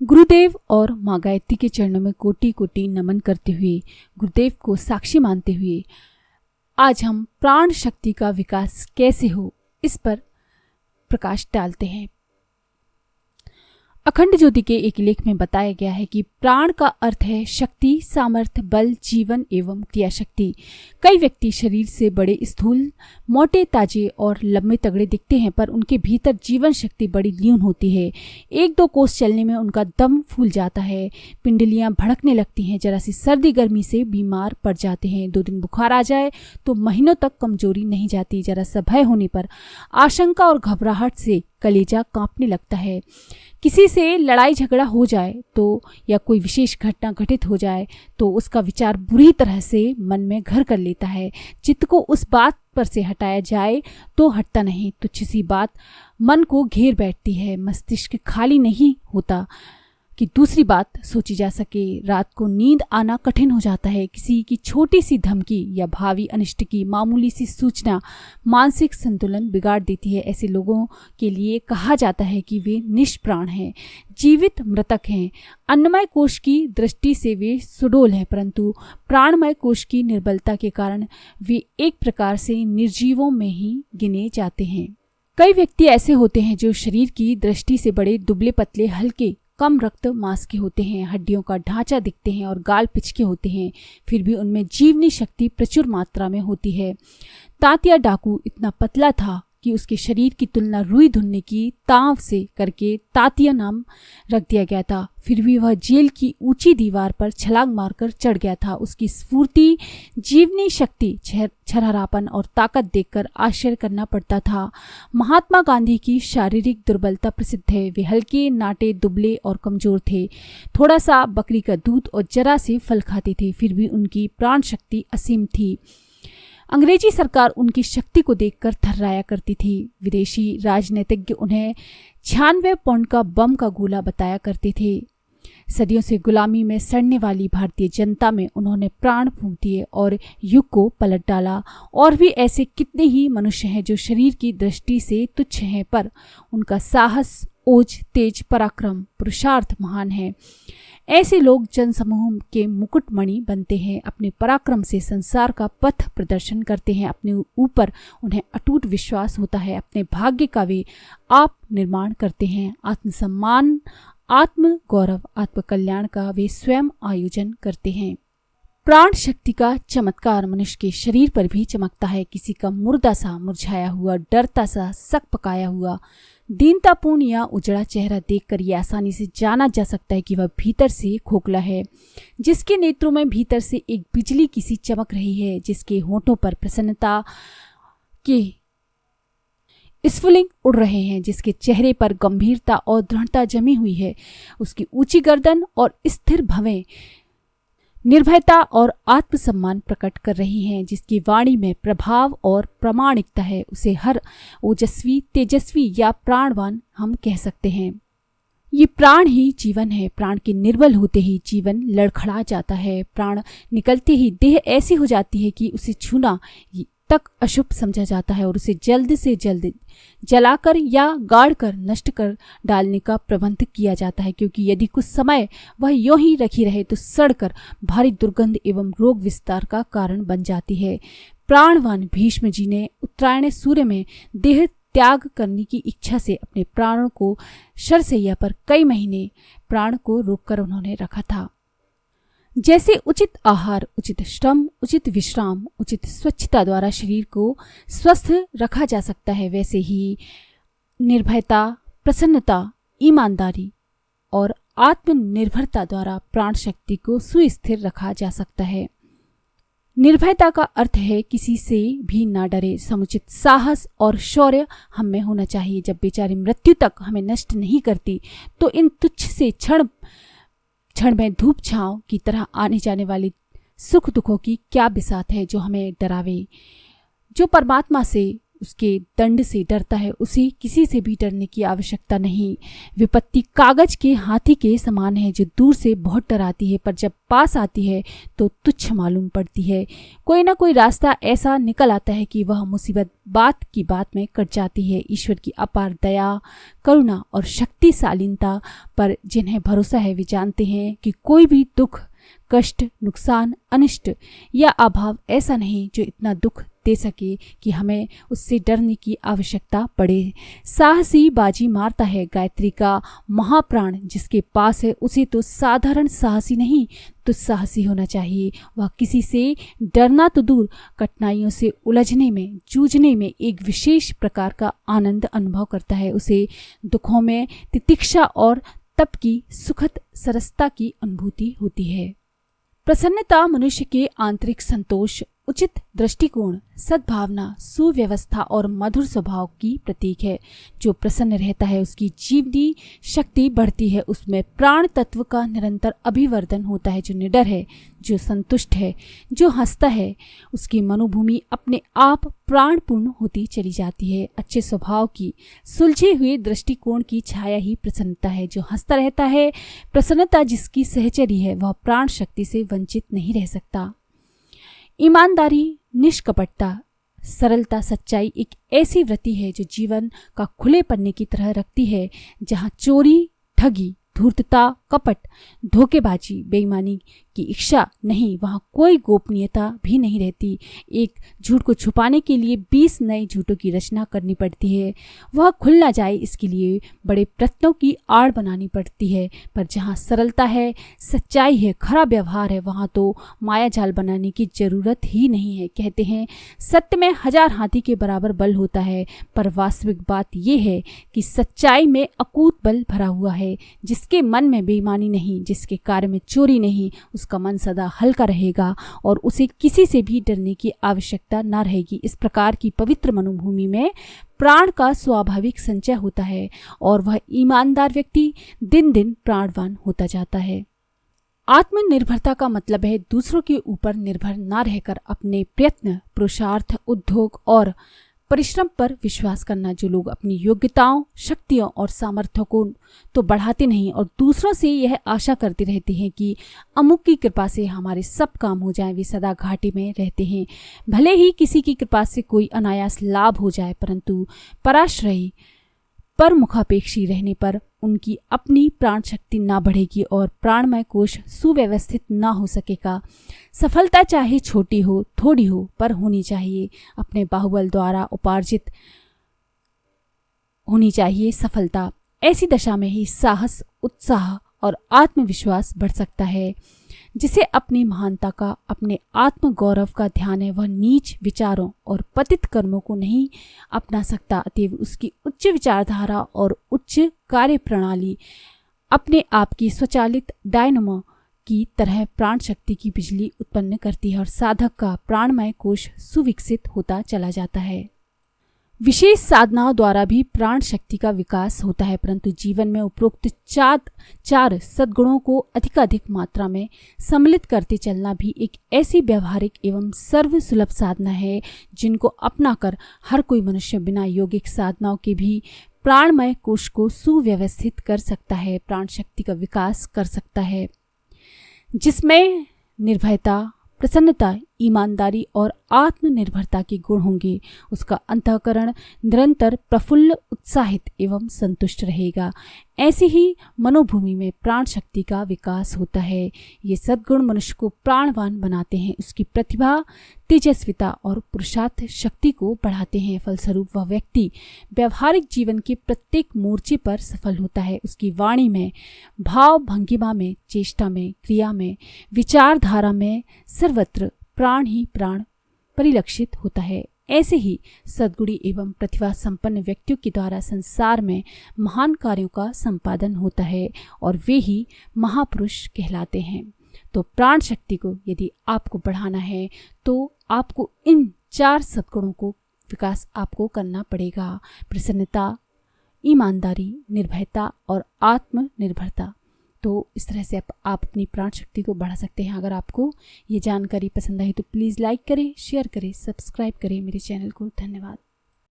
गुरुदेव और माँ गायत्री के चरणों में कोटि कोटि नमन करते हुए, गुरुदेव को साक्षी मानते हुए आज हम प्राण शक्ति का विकास कैसे हो इस पर प्रकाश डालते हैं। अखंड ज्योति के एक लेख में बताया गया है कि प्राण का अर्थ है शक्ति, सामर्थ्य, बल, जीवन एवं क्रिया शक्ति। कई व्यक्ति शरीर से बड़े स्थूल, मोटे, ताजे और लंबे तगड़े दिखते हैं, पर उनके भीतर जीवन शक्ति बड़ी न्यून होती है। एक दो कोस चलने में उनका दम फूल जाता है, पिंडलियां भड़कने लगती हैं, जरा सी सर्दी गर्मी से बीमार पड़ जाते हैं। 2 दिन बुखार आ जाए तो महीनों तक कमजोरी नहीं जाती। जरा सा भय होने पर आशंका और घबराहट से कलेजा कांपने लगता है। किसी से लड़ाई झगड़ा हो जाए तो या कोई विशेष घटना घटित हो जाए तो उसका विचार बुरी तरह से मन में घर कर लेता है। चित्त को उस बात पर से हटाया जाए तो हटता नहीं, तुच्छ सी बात मन को घेर बैठती है। मस्तिष्क खाली नहीं होता कि दूसरी बात सोची जा सके। रात को नींद आना कठिन हो जाता है। किसी की छोटी सी धमकी या भावी अनिष्ट की मामूली सी सूचना मानसिक संतुलन बिगाड़ देती है। ऐसे लोगों के लिए कहा जाता है कि वे निष्प्राण हैं, जीवित मृतक हैं। अन्नमय कोश की दृष्टि से वे सुडौल हैं, परंतु प्राणमय कोश की निर्बलता के कारण वे एक प्रकार से निर्जीवों में ही गिने जाते हैं। कई व्यक्ति ऐसे होते हैं जो शरीर की दृष्टि से बड़े दुबले पतले, हल्के, कम रक्त मांस के होते हैं, हड्डियों का ढांचा दिखते हैं और गाल पिचके होते हैं, फिर भी उनमें जीवनी शक्ति प्रचुर मात्रा में होती है। तांतिया डाकू इतना पतला था कि उसके शरीर की तुलना रुई धुनने की ताव से करके तांतिया नाम रख दिया गया था। फिर भी वह जेल की ऊंची दीवार पर छलांग मारकर चढ़ गया था। उसकी स्फूर्ति, जीवनी शक्ति, छरहरापन और ताकत देखकर आश्चर्य करना पड़ता था। महात्मा गांधी की शारीरिक दुर्बलता प्रसिद्ध है। वे हल्के, नाटे, दुबले और कमजोर थे। थोड़ा सा बकरी का दूध और जरा से फल खाते थे, फिर भी उनकी प्राण शक्ति असीम थी। अंग्रेजी सरकार उनकी शक्ति को देखकर थर्राया करती थी। विदेशी राजनीतिज्ञ उन्हें 96 पाउंड का बम का गोला बताया करते थे। सदियों से गुलामी में सड़ने वाली भारतीय जनता में उन्होंने प्राण फूंक दिए और युग को पलट डाला। और भी ऐसे कितने ही मनुष्य हैं जो शरीर की दृष्टि से तुच्छ हैं, पर उनका साहस, ओज, तेज, पराक्रम, पुरुषार्थ महान है। ऐसे लोग जनसमूह के मुकुटमणि बनते हैं, अपने पराक्रम से संसार का पथ प्रदर्शन करते हैं। अपने ऊपर उन्हें अटूट विश्वास होता है, अपने भाग्य का वे आप निर्माण करते हैं। आत्मसम्मान, आत्म गौरव, आत्म कल्याण का वे स्वयं आयोजन करते हैं। प्राण शक्ति का चमत्कार मनुष्य के शरीर पर भी चमकता है। किसी का मुर्दा सा, मुरझाया हुआ, डरता सा, सक पकाया हुआ, दीनतापूर्ण या उजड़ा चेहरा देखकर यह आसानी से जाना जा सकता है कि वह भीतर से खोखला है। जिसके नेत्रों में भीतर से एक बिजली की सी चमक रही है, जिसके होठों पर प्रसन्नता के स्फुलिंग उड़ रहे हैं, जिसके चेहरे पर गंभीरता और दृढ़ता जमी हुई है, उसकी ऊंची गर्दन और स्थिर भवें निर्भयता और आत्मसम्मान प्रकट कर रही हैं, जिसकी वाणी में प्रभाव और प्रामाणिकता है, उसे हर ओजस्वी, तेजस्वी या प्राणवान हम कह सकते हैं। ये प्राण ही जीवन है। प्राण के निर्बल होते ही जीवन लड़खड़ा जाता है। प्राण निकलते ही देह ऐसी हो जाती है कि उसे छूना तक अशुभ समझा जाता है और उसे जल्द से जल्द जलाकर या गाड़कर नष्ट कर डालने का प्रबंध किया जाता है, क्योंकि यदि कुछ समय वह यूं ही रखी रहे तो सड़कर भारी दुर्गंध एवं रोग विस्तार का कारण बन जाती है। प्राणवान भीष्म जी ने उत्तरायण सूर्य में देह त्याग करने की इच्छा से अपने प्राणों को शरशैया पर कई महीने प्राण को रोककर उन्होंने रखा था। जैसे उचित आहार, उचित श्रम, उचित विश्राम, उचित स्वच्छता द्वारा शरीर को स्वस्थ रखा जा सकता है, वैसे ही निर्भयता, प्रसन्नता, ईमानदारी और आत्मनिर्भरता द्वारा प्राण शक्ति को सुस्थिर रखा जा सकता है। निर्भयता का अर्थ है किसी से भी ना डरे। समुचित साहस और शौर्य हम में होना चाहिए। जब बेचारी मृत्यु तक हमें नष्ट नहीं करती तो इन तुच्छ से क्षण में धूप छांव की तरह आने जाने वाली सुख दुखों की क्या बिसात है जो हमें डरावे। जो परमात्मा से उसके दंड से डरता है, उसे किसी से भी डरने की आवश्यकता नहीं। विपत्ति कागज के हाथी के समान है जो दूर से बहुत डराती है, पर जब पास आती है तो तुच्छ मालूम पड़ती है। कोई ना कोई रास्ता ऐसा निकल आता है कि वह मुसीबत बात की बात में कट जाती है। ईश्वर की अपार दया, करुणा और शक्तिशालीनता पर जिन्हें भरोसा है वे जानते हैं कि कोई भी दुख, कष्ट, नुकसान, अनिष्ट या अभाव ऐसा नहीं जो इतना दुख दे सके कि हमें उससे डरने की आवश्यकता पड़े। साहसी बाजी मारता है गायत्री का महाप्राण जिसके पास है, उसे तो साधारण साहसी नहीं तो साहसी होना चाहिए। वह किसी से डरना तो दूर, कठिनाइयों से उलझने में, जूझने में एक विशेष प्रकार का आनंद अनुभव करता है। उसे दुखों में तितिक्षा और तप की सुखद सरसता की अनुभूति होती है। प्रसन्नता मनुष्य के आंतरिक संतोष, उचित दृष्टिकोण, सद्भावना, सुव्यवस्था और मधुर स्वभाव की प्रतीक है। जो प्रसन्न रहता है उसकी जीवनी शक्ति बढ़ती है, उसमें प्राण तत्व का निरंतर अभिवर्धन होता है। जो निडर है, जो संतुष्ट है, जो हंसता है, उसकी मनोभूमि अपने आप प्राणपूर्ण होती चली जाती है। अच्छे स्वभाव की, सुलझे हुए दृष्टिकोण की छाया ही प्रसन्नता है। जो हंसता रहता है, प्रसन्नता जिसकी सहचरी है, वह प्राण शक्ति से वंचित नहीं रह सकता। ईमानदारी, निष्कपटता, सरलता, सच्चाई एक ऐसी वृत्ति है जो जीवन का खुले पन्ने की तरह रखती है। जहाँ चोरी, ठगी, धूर्तता, कपट, धोखेबाजी, बेईमानी की इच्छा नहीं, वहाँ कोई गोपनीयता भी नहीं रहती। एक झूठ को छुपाने के लिए 20 नए झूठों की रचना करनी पड़ती है। वह खुल ना जाए इसके लिए बड़े प्रयत्नों की आड़ बनानी पड़ती है। पर जहाँ सरलता है, सच्चाई है, खरा व्यवहार है, वहाँ तो माया जाल बनाने की जरूरत ही नहीं है। कहते हैं सत्य में 1000 हाथी के बराबर बल होता है, पर वास्तविक बात यह है कि सच्चाई में अकूत बल भरा हुआ है। जिसके मन में बेईमानी नहीं, जिसके कार्य में चोरी नहीं, उसका मन सदा हल्का रहेगा और उसे किसी से भी डरने की आवश्यकता न रहेगी। इस प्रकार की पवित्र मनोभूमि में प्राण का स्वाभाविक संचय होता है और वह ईमानदार व्यक्ति दिन दिन प्राणवान होता जाता है। आत्मनिर्भरता का मतलब है दूसरों के ऊपर निर्भर न रहकर अपने प्रयत्न, पुरुषार्थ, उद्योग और परिश्रम पर विश्वास करना। जो लोग अपनी योग्यताओं, शक्तियों और सामर्थ्यों को तो बढ़ाते नहीं और दूसरों से यह आशा करते रहते हैं कि अमुक की कृपा से हमारे सब काम हो जाएं, वे सदा घाटे में रहते हैं। भले ही किसी की कृपा से कोई अनायास लाभ हो जाए, परंतु पराश्रयी, पर मुखापेक्षी रहने पर उनकी अपनी प्राण शक्ति ना बढ़ेगी और प्राणमय कोश सुव्यवस्थित ना हो सकेगा। सफलता चाहे छोटी हो, थोड़ी हो, पर होनी चाहिए। अपने बाहुबल द्वारा उपार्जित होनी चाहिए सफलता। ऐसी दशा में ही साहस, उत्साह और आत्मविश्वास बढ़ सकता है। जिसे अपनी महानता का, अपने आत्म गौरव का ध्यान है, वह नीच विचारों और पतित कर्मों को नहीं अपना सकता। अतएव उसकी उच्च विचारधारा और उच्च कार्य प्रणाली अपने आप की स्वचालित डायनमो की तरह प्राण शक्ति की बिजली उत्पन्न करती है और साधक का प्राणमय कोश सुविकसित होता चला जाता है। विशेष साधनाओं द्वारा भी प्राण शक्ति का विकास होता है, परंतु जीवन में उपरोक्त चार सद्गुणों को अधिकाधिक मात्रा में सम्मिलित करते चलना भी एक ऐसी व्यवहारिक एवं सर्वसुलभ साधना है जिनको अपनाकर हर कोई मनुष्य बिना यौगिक साधनाओं के भी प्राणमय कोश को सुव्यवस्थित कर सकता है, प्राण शक्ति का विकास कर सकता है। जिसमें निर्भयता, प्रसन्नता, ईमानदारी और आत्मनिर्भरता के गुण होंगे, उसका अंतःकरण निरंतर प्रफुल्ल, उत्साहित एवं संतुष्ट रहेगा। ऐसी ही मनोभूमि में प्राण शक्ति का विकास होता है। ये सद्गुण मनुष्य को प्राणवान बनाते हैं, उसकी प्रतिभा, तेजस्विता और पुरुषार्थ शक्ति को बढ़ाते हैं। फलस्वरूप वह व्यक्ति व्यवहारिक जीवन के प्रत्येक मोर्चे पर सफल होता है। उसकी वाणी में, भाव भंगिमा में, चेष्टा में, क्रिया में, विचारधारा में सर्वत्र प्राण ही प्राण परिलक्षित होता है। ऐसे ही सद्गुणी एवं प्रतिभा संपन्न व्यक्तियों के द्वारा संसार में महान कार्यों का संपादन होता है और वे ही महापुरुष कहलाते हैं। तो प्राण शक्ति को यदि आपको बढ़ाना है तो आपको इन 4 सद्गुणों को विकास आपको करना पड़ेगा। प्रसन्नता, ईमानदारी, निर्भयता और आत्मनिर्भरता। तो इस तरह से आप अपनी प्राण शक्ति को बढ़ा सकते हैं। अगर आपको ये जानकारी पसंद आई तो प्लीज़ लाइक करें, शेयर करें, सब्सक्राइब करें मेरे चैनल को। धन्यवाद।